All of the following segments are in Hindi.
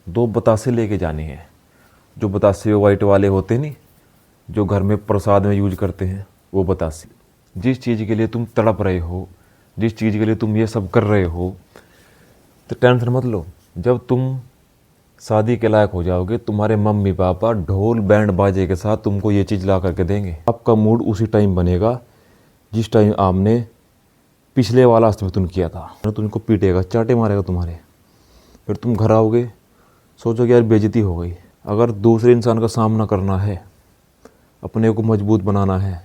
दो बतासे लेके जाने हैं। जो बतासे वाइट वाले होते नहीं, जो घर में प्रसाद में यूज करते हैं, वो बतासे। जिस चीज़ के लिए तुम तड़प रहे हो, जिस चीज़ के लिए तुम ये सब कर रहे हो, तो टेंशन मत लो। जब तुम शादी के लायक हो जाओगे, तुम्हारे मम्मी पापा ढोल बैंड बाजे के साथ तुमको ये चीज़ ला करके देंगे। आपका मूड उसी टाइम बनेगा जिस टाइम आपने पिछले वाला अस्तमिथुन किया था। तुमको पीटेगा, चाटे मारेगा तुम्हारे। फिर तुम घर आओगे, सोचोगे यार बेइज्जती हो गई। अगर दूसरे इंसान का सामना करना है, अपने को मजबूत बनाना है,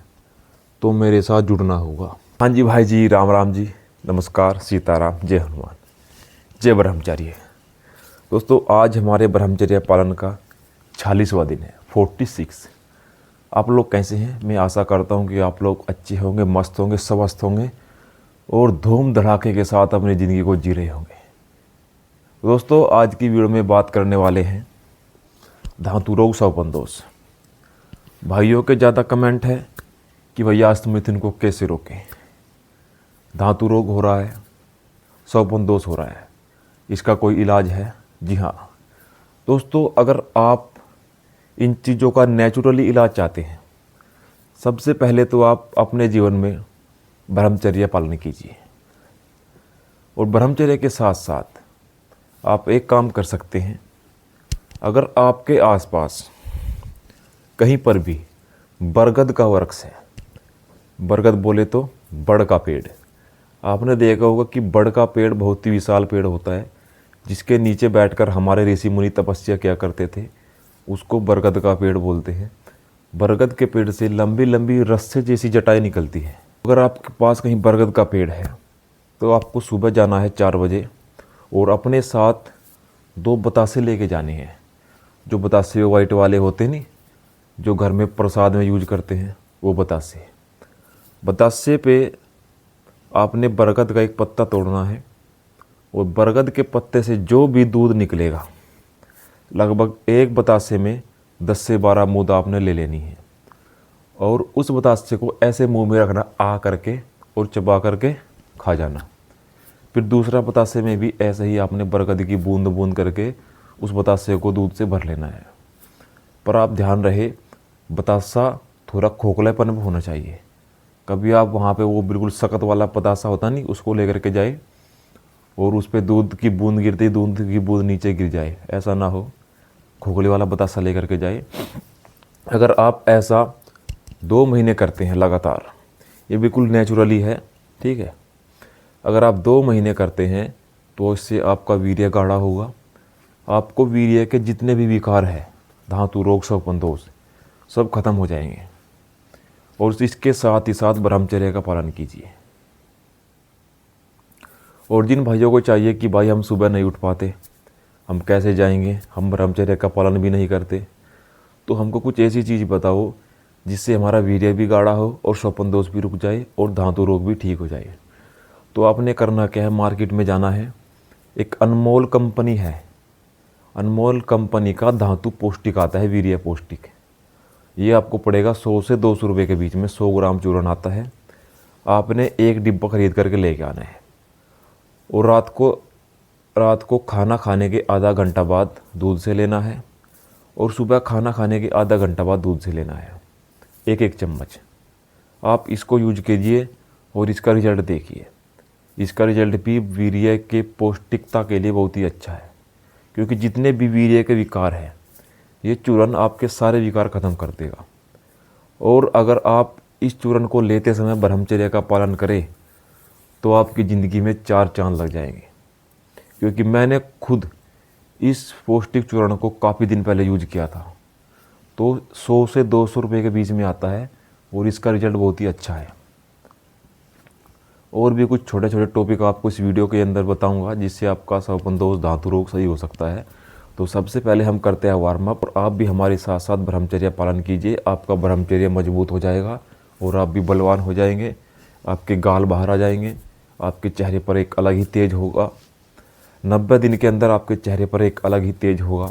तो मेरे साथ जुड़ना होगा। हाँ जी भाई जी, राम राम जी, नमस्कार, सीताराम, जय हनुमान, जय ब्रह्मचार्य। दोस्तों, आज हमारे ब्रह्मचर्य पालन का 46वां दिन है, 46। आप लोग कैसे हैं? मैं आशा करता हूं कि आप लोग अच्छे होंगे, मस्त होंगे, स्वस्थ होंगे और धूम धड़ाके के साथ अपनी ज़िंदगी को जी रहे होंगे। दोस्तों, आज की वीडियो में बात करने वाले हैं धातु रोग स्वपन दोष। भाइयों के ज़्यादा कमेंट है कि भैया अस्तमिथुन को कैसे रोकें। धातु रोग हो रहा है, स्वपन दोष हो रहा है, इसका कोई इलाज है? जी हाँ दोस्तों, अगर आप इन चीज़ों का नेचुरली इलाज चाहते हैं, सबसे पहले तो आप अपने जीवन में ब्रह्मचर्य पालन कीजिए। और ब्रह्मचर्य के साथ साथ आप एक काम कर सकते हैं। अगर आपके आसपास कहीं पर भी बरगद का वृक्ष है, बरगद बोले तो बड़ का पेड़, आपने देखा होगा कि बड़ का पेड़ बहुत ही विशाल पेड़ होता है, जिसके नीचे बैठकर हमारे ऋषि मुनि तपस्या किया करते थे, उसको बरगद का पेड़ बोलते हैं। बरगद के पेड़ से लंबी लंबी रस्से जैसी जटाएं निकलती हैं। अगर आपके पास कहीं बरगद का पेड़ है तो आपको सुबह जाना है 4 बजे और अपने साथ 2 बतासे लेके जाने हैं। जो बतासे वाइट वाले होते नहीं, जो घर में प्रसाद में यूज करते हैं, वो बतासे। बतासे पे आपने बरगद का एक पत्ता तोड़ना है और बरगद के पत्ते से जो भी दूध निकलेगा, लगभग एक बतासे में 10 से 12 मूंद आपने ले लेनी है। और उस बतासे को ऐसे मुंह में रखना, आ करके और चबा करके खा जाना। फिर दूसरा बतासे में भी ऐसे ही आपने बरगद की बूंद बूंद करके उस बतासे को दूध से भर लेना है। पर आप ध्यान रहे, बतासा थोड़ा खोखलेपन में होना चाहिए। कभी आप वहाँ पे वो बिल्कुल सख्त वाला बतासा होता नहीं, उसको लेकर के जाए और उस पर दूध की बूंद गिरती, दूध की बूंद नीचे गिर जाए, ऐसा ना हो। खोखले वाला बतासा लेकर के जाए। अगर आप ऐसा 2 महीने करते हैं लगातार, ये बिल्कुल नेचुरली है, ठीक है। अगर आप 2 महीने करते हैं तो इससे आपका वीर्य गाढ़ा होगा। आपको वीर्य के जितने भी विकार हैं, धातु रोग स्वपन दोष, सब खत्म हो जाएंगे। और इसके साथ ही साथ ब्रह्मचर्य का पालन कीजिए। और जिन भाइयों को चाहिए कि भाई हम सुबह नहीं उठ पाते, हम कैसे जाएंगे, हम ब्रह्मचर्य का पालन भी नहीं करते, तो हमको कुछ ऐसी चीज़ बताओ जिससे हमारा वीर्य भी गाढ़ा हो और स्वपन दोष भी रुक जाए और धातु रोग भी ठीक हो जाए। तो आपने करना क्या है, मार्केट में जाना है। एक अनमोल कंपनी है, अनमोल कंपनी का धातु पौष्टिक आता है, वीर्य पौष्टिक। ये आपको पड़ेगा 100 से 200 रुपये के बीच में। 100 ग्राम चूर्ण आता है। आपने एक डिब्बा खरीद करके लेके आना है और रात को खाना खाने के आधा घंटा बाद दूध से लेना है और सुबह खाना खाने के आधा घंटा बाद दूध से लेना है, 1-1 चम्मच। आप इसको यूज कीजिए और इसका रिजल्ट देखिए। इसका रिजल्ट भी वीर्य के पौष्टिकता के लिए बहुत ही अच्छा है, क्योंकि जितने भी वीर्य के विकार हैं, ये चूर्ण आपके सारे विकार खत्म कर देगा। और अगर आप इस चूर्ण को लेते समय ब्रह्मचर्य का पालन करें तो आपकी ज़िंदगी में 4 चांद लग जाएंगे। क्योंकि मैंने खुद इस पौष्टिक चूर्ण को काफ़ी दिन पहले यूज किया था, तो 100 से 200 रुपये के बीच में आता है और इसका रिजल्ट बहुत ही अच्छा है। और भी कुछ छोटे छोटे टॉपिक आपको इस वीडियो के अंदर बताऊंगा, जिससे आपका स्वपन दोष, धातु रोग सही हो सकता है। तो सबसे पहले हम करते हैं वार्म अप, और आप भी हमारे साथ साथ ब्रह्मचर्य पालन कीजिए। आपका ब्रह्मचर्य मजबूत हो जाएगा और आप भी बलवान हो जाएंगे। आपके गाल बाहर आ जाएंगे, आपके चेहरे पर एक अलग ही तेज होगा। 90 दिन के अंदर आपके चेहरे पर एक अलग ही तेज होगा।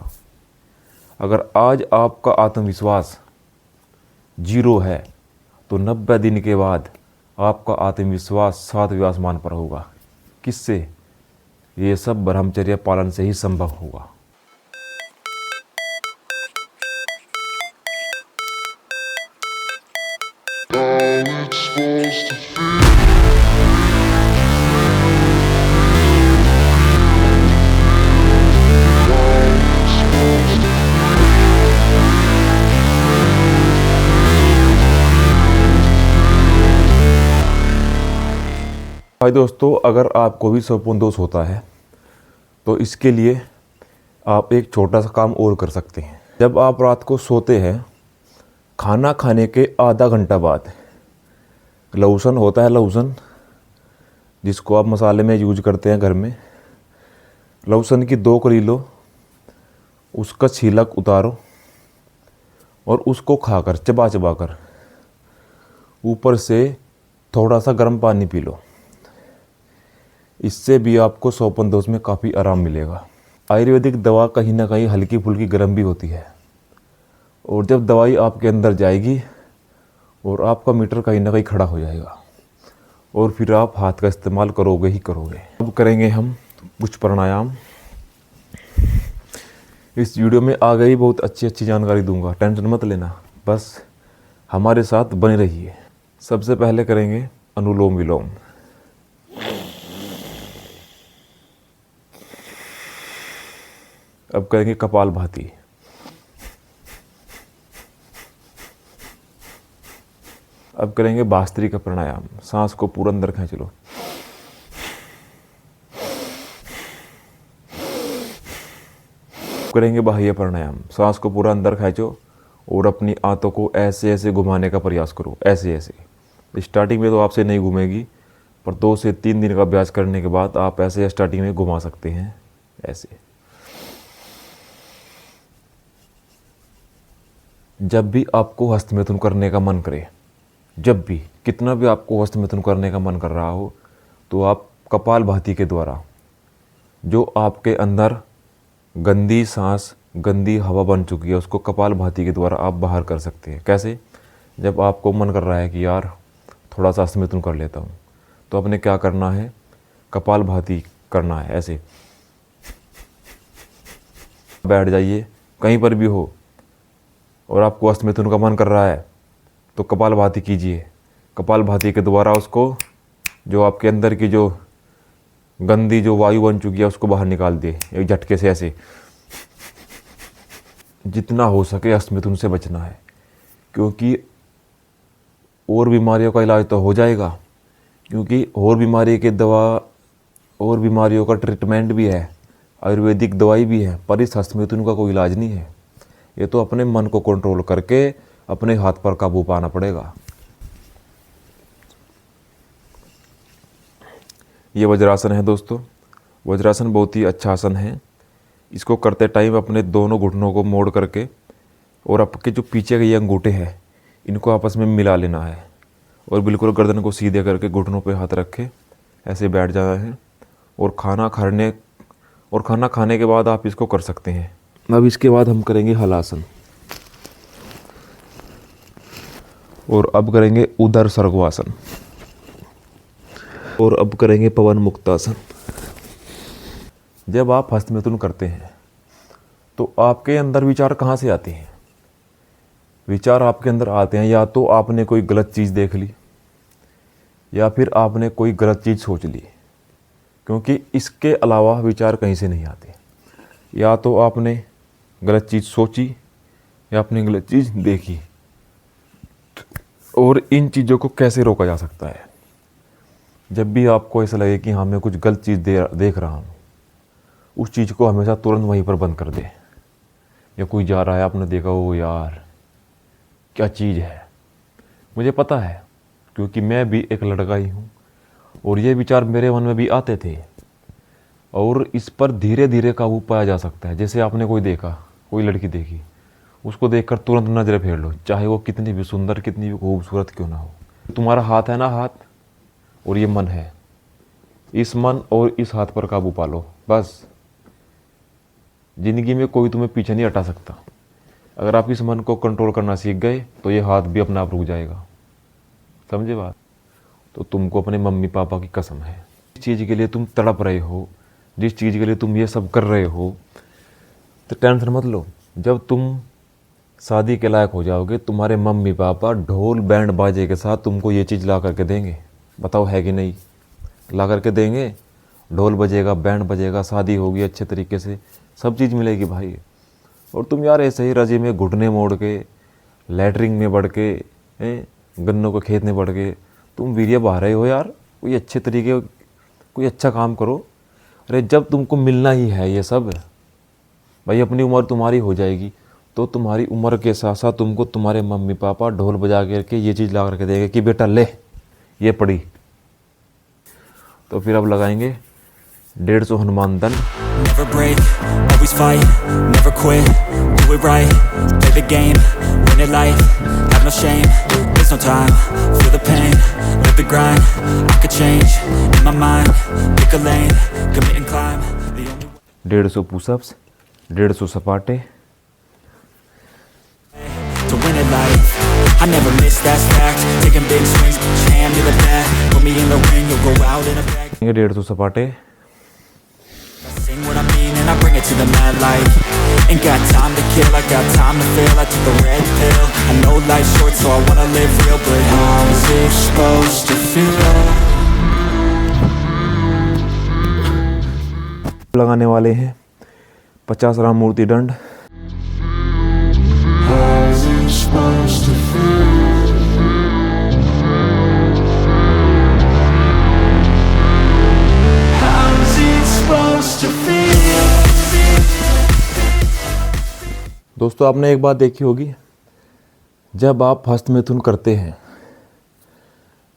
अगर आज आपका आत्मविश्वास 0 है तो 90 दिन के बाद आपका आत्मविश्वास 7वें आसमान पर होगा। किससे? ये सब ब्रह्मचर्य पालन से ही संभव होगा। भाई दोस्तों, अगर आपको भी स्वप्न दोष होता है तो इसके लिए आप एक छोटा सा काम और कर सकते हैं। जब आप रात को सोते हैं, खाना खाने के आधा घंटा बाद लहसुन होता है, लहसुन जिसको आप मसाले में यूज करते हैं घर में, लहसुन की 2 कली लो, उसका छीलक उतारो और उसको खाकर चबा चबा कर ऊपर से थोड़ा सा गर्म पानी पी लो। इससे भी आपको स्वप्न दोष में काफ़ी आराम मिलेगा। आयुर्वेदिक दवा कहीं ना कहीं हल्की फुल्की गर्म भी होती है, और जब दवाई आपके अंदर जाएगी और आपका मीटर कहीं ना कहीं खड़ा हो जाएगा और फिर आप हाथ का इस्तेमाल करोगे ही करोगे। अब करेंगे हम कुछ प्राणायाम। इस वीडियो में आ गई बहुत अच्छी जानकारी दूंगा, टेंशन मत लेना, बस हमारे साथ बने रहिए। सबसे पहले करेंगे अनुलोम विलोम। अब करेंगे कपालभाति। अब करेंगे भास्त्रिका प्राणायाम। सांस को पूरा अंदर खींच लो। करेंगे बाह्य प्राणायाम। सांस को पूरा अंदर खींचो और अपनी आंतों को ऐसे ऐसे घुमाने का प्रयास करो, ऐसे ऐसे। स्टार्टिंग में तो आपसे नहीं घूमेगी, पर 2 से 3 दिन का अभ्यास करने के बाद आप ऐसे स्टार्टिंग में घुमा सकते हैं, ऐसे। जब भी आपको हस्तमैथुन करने का मन करे, जब भी कितना भी आपको हस्तमैथुन करने का मन कर रहा हो, तो आप कपालभाति के द्वारा जो आपके अंदर गंदी सांस, गंदी हवा बन चुकी है, उसको कपालभाति के द्वारा आप बाहर कर सकते हैं। कैसे? जब आपको मन कर रहा है कि यार थोड़ा सा हस्तमैथुन कर लेता हूँ, तो आपने क्या करना है, कपालभाति करना है। ऐसे बैठ जाइए, कहीं पर भी हो, और आपको हस्तमैथुन का मन कर रहा है तो कपालभाति कीजिए। कपालभाति के द्वारा उसको, जो आपके अंदर की जो गंदी जो वायु बन चुकी है, उसको बाहर निकाल दिए एक झटके से। ऐसे जितना हो सके हस्तमैथुन से बचना है, क्योंकि और बीमारियों का इलाज तो हो जाएगा, क्योंकि और बीमारी की दवा और बीमारियों का ट्रीटमेंट भी है, आयुर्वेदिक दवाई भी है, पर इस हस्तमैथुन का कोई इलाज नहीं है। ये तो अपने मन को कंट्रोल करके अपने हाथ पर काबू पाना पड़ेगा। ये वज्रासन है दोस्तों। वज्रासन बहुत ही अच्छा आसन है। इसको करते टाइम अपने दोनों घुटनों को मोड़ करके और आपके जो पीछे के ये अंगूठे हैं, इनको आपस में मिला लेना है और बिल्कुल गर्दन को सीधे करके घुटनों पे हाथ रखे ऐसे बैठ जाना है। और खाना खाने के बाद आप इसको कर सकते हैं। अब इसके बाद हम करेंगे हलासन, और अब करेंगे उदर सर्गवासन, और अब करेंगे पवन मुक्तासन। जब आप हस्तमैथुन करते हैं तो आपके अंदर विचार कहाँ से आते हैं? विचार आपके अंदर आते हैं या तो आपने कोई गलत चीज़ देख ली, या फिर आपने कोई गलत चीज़ सोच ली, क्योंकि इसके अलावा विचार कहीं से नहीं आते। या तो आपने गलत चीज़ सोची या आपने गलत चीज़ देखी। और इन चीज़ों को कैसे रोका जा सकता है? जब भी आपको ऐसा लगे कि हाँ मैं कुछ गलत चीज़ देख रहा हूँ, उस चीज़ को हमेशा तुरंत वहीं पर बंद कर दे। या कोई जा रहा है, आपने देखा हो, यार क्या चीज़ है, मुझे पता है क्योंकि मैं भी एक लड़का ही हूँ और ये विचार मेरे मन में भी आते थे, और इस पर धीरे धीरे काबू पाया जा सकता है। जैसे आपने कोई देखा, कोई लड़की देखी, उसको देखकर तुरंत नजर फेर लो, चाहे वो कितनी भी सुंदर, कितनी भी खूबसूरत क्यों ना हो। तुम्हारा हाथ है ना, हाथ, और ये मन है, इस मन और इस हाथ पर काबू पा लो। बस जिंदगी में कोई तुम्हें पीछे नहीं हटा सकता। अगर आप इस मन को कंट्रोल करना सीख गए तो ये हाथ भी अपने आप रुक जाएगा। समझे बात? तो तुमको अपने मम्मी पापा की कसम है, जिस चीज़ के लिए तुम तड़प रहे हो, जिस चीज़ के लिए तुम ये सब कर रहे हो, तो टेंशन मत लो। जब तुम शादी के लायक हो जाओगे, तुम्हारे मम्मी पापा ढोल बैंड बाजे के साथ तुमको ये चीज़ ला करके देंगे। बताओ है कि नहीं? ला करके देंगे, ढोल बजेगा, बैंड बजेगा, शादी होगी अच्छे तरीके से, सब चीज़ मिलेगी भाई। और तुम यार ऐसे ही रजे में घुटने मोड़ के, लैटरिन में बढ़ के, गन्नों के खेत में बढ़ के तुम वीर्य बहा रहे हो यार। कोई अच्छे तरीके, कोई अच्छा काम करो। अरे जब तुमको मिलना ही है ये सब भाई, अपनी उम्र तुम्हारी हो जाएगी तो तुम्हारी उम्र के साथ साथ तुमको तुम्हारे मम्मी पापा ढोल बजा करके ये चीज़ ला करके देंगे कि बेटा ले ये पड़ी। तो फिर अब लगाएंगे 150 हनुमान दंड। Never break, always fight, never quit, do it right, play the game, win it life, have no shame, there's no time, feel the pain, live the grind, I could change, in my mind, pick a lane, commit and climb, the only 150 pushups, 150 Sapate. to win it life, I never miss, that's fact, taking big swings, put your hand to the bat, put me in the ring, you'll go out in a bag. 150 Sapate. Sing what I mean and I bring it to the mad light. Ain't got time to kill, I got time to feel. I took the red pill, I know life's short so I wanna live real. But how's it supposed to feel? लगाने वाले हैं 50 राम मूर्ति दंड। How's it supposed to feel? How's it supposed to feel? दोस्तों आपने एक बात देखी होगी, जब आप हस्तमैथुन करते हैं,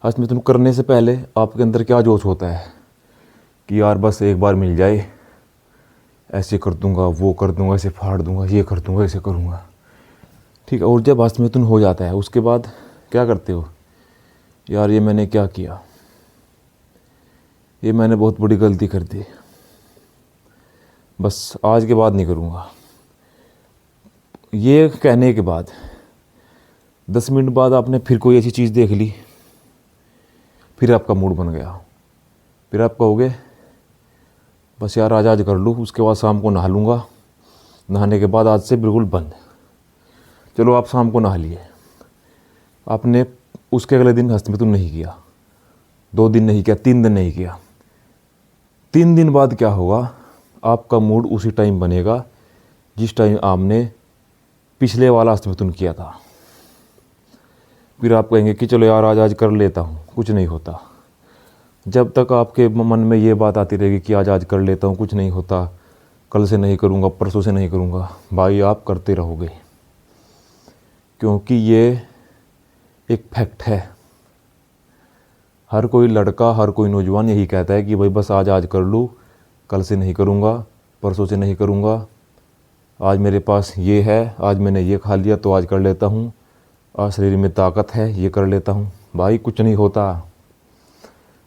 हस्तमैथुन करने से पहले आपके अंदर क्या जोश होता है कि यार बस एक बार मिल जाए, ऐसे कर दूंगा, वो कर दूंगा, ऐसे फाड़ दूंगा, ये कर दूंगा, ऐसे करूंगा, ठीक है। और जब हस्तमैथुन हो जाता है उसके बाद क्या करते हो, यार ये मैंने क्या किया, ये मैंने बहुत बड़ी गलती कर दी, बस आज के बाद नहीं करूँगा। ये कहने के बाद 10 मिनट बाद आपने फिर कोई ऐसी चीज़ देख ली, फिर आपका मूड बन गया, फिर आप कहोगे बस यार आज कर लूँ, उसके बाद शाम को नहा लूँगा, नहाने के बाद आज से बिल्कुल बंद। चलो आप शाम को नहा लिए, आपने उसके अगले दिन हस्तमैथुन नहीं किया, 2 दिन नहीं किया, 3 दिन नहीं किया। 3 दिन बाद क्या होगा, आपका मूड उसी टाइम बनेगा जिस टाइम आपने पिछले वाला हस्तमैथुन किया था। फिर आप कहेंगे कि चलो यार आज कर लेता हूँ, कुछ नहीं होता। जब तक आपके मन में ये बात आती रहेगी कि आज कर लेता हूँ, कुछ नहीं होता, कल से नहीं करूँगा, परसों से नहीं करूँगा, भाई आप करते रहोगे, क्योंकि ये एक फैक्ट है। हर कोई लड़का, हर कोई नौजवान यही कहता है कि भाई बस आज कर लूँ, कल से नहीं करूँगा, परसों से नहीं करूँगा, आज मेरे पास ये है, आज मैंने ये खा लिया तो आज कर लेता हूँ, आज शरीर में ताकत है, ये कर लेता हूँ। भाई कुछ नहीं होता।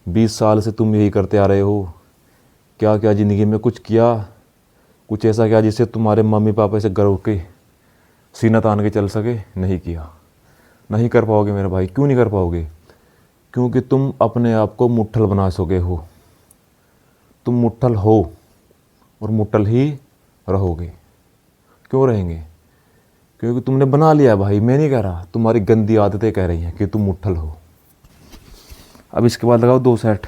20 साल से तुम यही करते आ रहे हो। क्या क्या ज़िंदगी में कुछ किया, कुछ ऐसा क्या जिससे तुम्हारे मम्मी पापा से गर्व के सीना तान के चल सके? नहीं किया, नहीं कर पाओगे मेरे भाई। क्यों नहीं कर पाओगे? क्योंकि तुम अपने आप को मुट्ठल बना सके हो। तुम मुट्ठल हो और मुट्ठल ही रहोगे। क्यों रहेंगे? क्योंकि तुमने बना लिया भाई। मैं नहीं कह रहा, तुम्हारी गंदी आदतें कह रही हैं कि तुम मुट्ठल हो। अब इसके बाद लगाओ 2 सेट।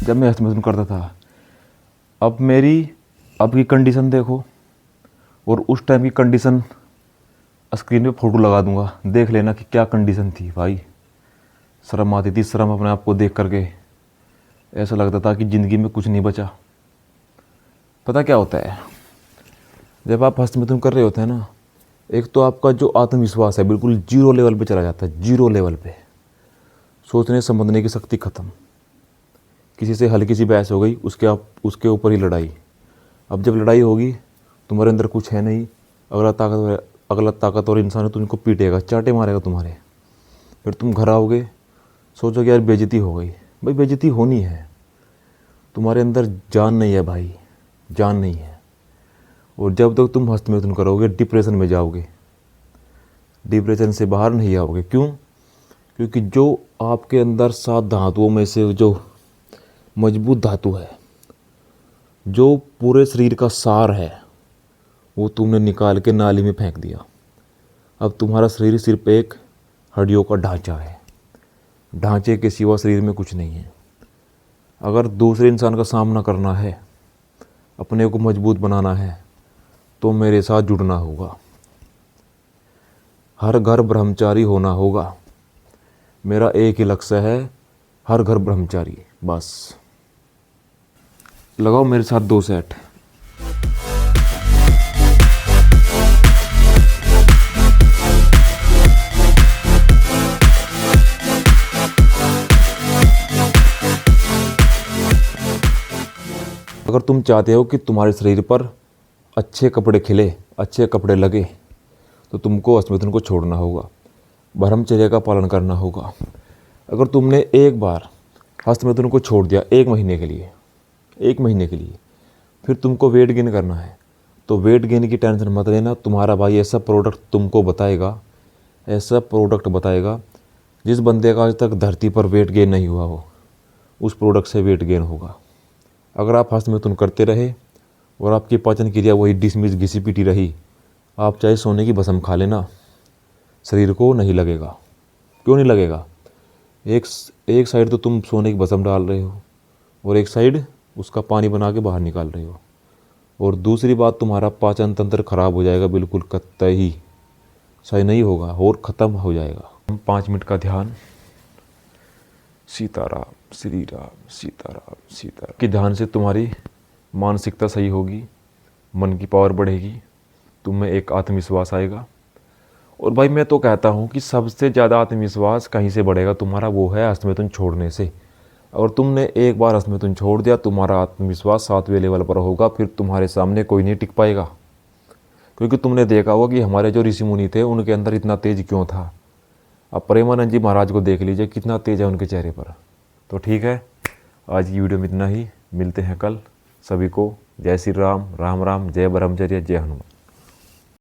जब मैं हस्तमैथुन करता था, अब की कंडीशन देखो और उस टाइम की कंडीशन स्क्रीन पे फ़ोटो लगा दूंगा, देख लेना कि क्या कंडीशन थी भाई। शर्म आती थी, शर्म अपने आप को देख करके ऐसा लगता था कि ज़िंदगी में कुछ नहीं बचा। पता क्या होता है, जब आप हस्तमैथुन कर रहे होते हैं ना, एक तो आपका जो आत्मविश्वास है बिल्कुल 0 लेवल पे चला जाता है। 0 लेवल पे सोचने समझने की शक्ति ख़त्म। किसी से हल्की सी बहस हो गई, उसके ऊपर ही लड़ाई। अब जब लड़ाई होगी, तुम्हारे अंदर कुछ है नहीं, अगला ताकतवर इंसान है, तुमको पीटेगा, चाटे मारेगा तुम्हारे। फिर तुम घर आओगे, सोचोगे यार बेइज्जती हो गई। भाई बेइज्जती होनी है, तुम्हारे अंदर जान नहीं है भाई, जान नहीं है। और जब तक तुम हस्तमैथुन करोगे, डिप्रेशन में जाओगे, डिप्रेशन से बाहर नहीं आओगे। क्यों? क्योंकि जो आपके अंदर 7 धातुओं में से जो मजबूत धातु है जो पूरे शरीर का सार है वो तुमने निकाल के नाली में फेंक दिया। अब तुम्हारा शरीर सिर्फ एक हड्डियों का ढांचा है, ढांचे के सिवा शरीर में कुछ नहीं है। अगर दूसरे इंसान का सामना करना है, अपने को मजबूत बनाना है, तो मेरे साथ जुड़ना होगा। हर घर ब्रह्मचारी होना होगा। मेरा एक ही लक्ष्य है, हर घर ब्रह्मचारी। बस लगाओ मेरे साथ 2 सेट। अगर तुम चाहते हो कि तुम्हारे शरीर पर अच्छे कपड़े खिले, अच्छे कपड़े लगे, तो तुमको अश्वमिथुन को छोड़ना होगा, ब्रह्मचर्य का पालन करना होगा। अगर तुमने एक बार हस्तमिथुन को छोड़ दिया 1 महीने के लिए, 1 महीने के लिए, फिर तुमको वेट गेन करना है, तो वेट गेन की टेंशन मत लेना। तुम्हारा भाई ऐसा प्रोडक्ट तुमको बताएगा, ऐसा प्रोडक्ट बताएगा जिस बंदे का आज तक धरती पर वेट गेन नहीं हुआ हो, उस प्रोडक्ट से वेट गेन होगा। अगर आप हस्तमिथुन करते रहे और आपकी पाचन क्रिया वही डिसमिस घिसी पिटी रही, आप चाहे सोने की भस्म खा लेना, शरीर को नहीं लगेगा। क्यों नहीं लगेगा? एक साइड तो तुम सोने की भस्म डाल रहे हो और एक साइड उसका पानी बना के बाहर निकाल रहे हो, और दूसरी बात तुम्हारा पाचन तंत्र खराब हो जाएगा, बिल्कुल कतई सही नहीं होगा और ख़त्म हो जाएगा। 5 मिनट का ध्यान, सीताराम श्री राम सीताराम सीताराम के ध्यान से तुम्हारी मानसिकता सही होगी, मन की पावर बढ़ेगी, तुम्हें एक आत्मविश्वास आएगा। और भाई मैं तो कहता हूँ कि सबसे ज़्यादा आत्मविश्वास कहीं से बढ़ेगा तुम्हारा, वो है हस्तमिथुन छोड़ने से। और तुमने एक बार हस्तमिथुन छोड़ दिया, तुम्हारा आत्मविश्वास 7वें लेवल पर होगा, फिर तुम्हारे सामने कोई नहीं टिक पाएगा। क्योंकि तुमने देखा होगा कि हमारे जो ऋषि मुनि थे उनके अंदर इतना तेज क्यों था। अब प्रेमानंद जी महाराज को देख लीजिए, कितना तेज है उनके चेहरे पर। तो ठीक है, आज की वीडियो में इतना ही, मिलते हैं कल। सभी को जय श्री राम, राम राम, जय ब्रह्मचर्य, जय हनुमान।